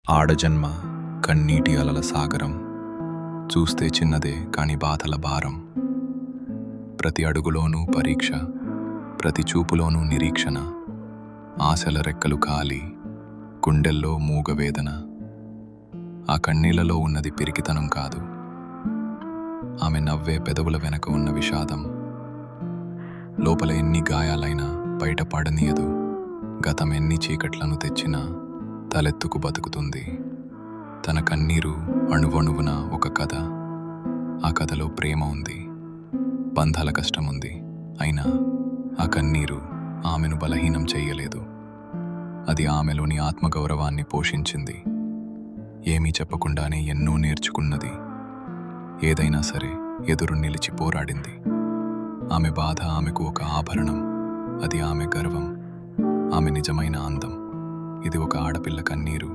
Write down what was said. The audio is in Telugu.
ఆడజన్మ కన్నీటి అలల సాగరం, చూస్తే చిన్నదే కాని బాధల భారం. ప్రతి అడుగులోనూ పరీక్ష, ప్రతి చూపులోనూ నిరీక్షణ. ఆశల రెక్కలు ఖాళీ, గుండెల్లో మూగవేదన. ఆ కన్నీళ్లలో ఉన్నది పిరికితనం కాదు, ఆమె నవ్వే పెదవుల వెనక ఉన్న విషాదం. లోపల ఎన్ని గాయాలైనా బయట పడనీయదు, గతం ఎన్ని చీకట్లను తెచ్చినా తలెత్తుకు బతుకుతుంది. తన కన్నీరు అణువణువున ఒక కథ. ఆ కథలో ప్రేమ ఉంది, బంధాల కష్టముంది. అయినా ఆ కన్నీరు ఆమెను బలహీనం చెయ్యలేదు. అది ఆమెలోని ఆత్మగౌరవాన్ని పోషించింది. ఏమీ చెప్పకుండానే ఎన్నో నేర్చుకున్నది. ఏదైనా సరే ఎదురు నిలిచి పోరాడింది. ఆమె బాధ ఆమెకు ఒక ఆభరణం, అది ఆమె గర్వం, ఆమె నిజమైన అందం. ఇది ఒక ఆడపిల్ల కన్నీరు.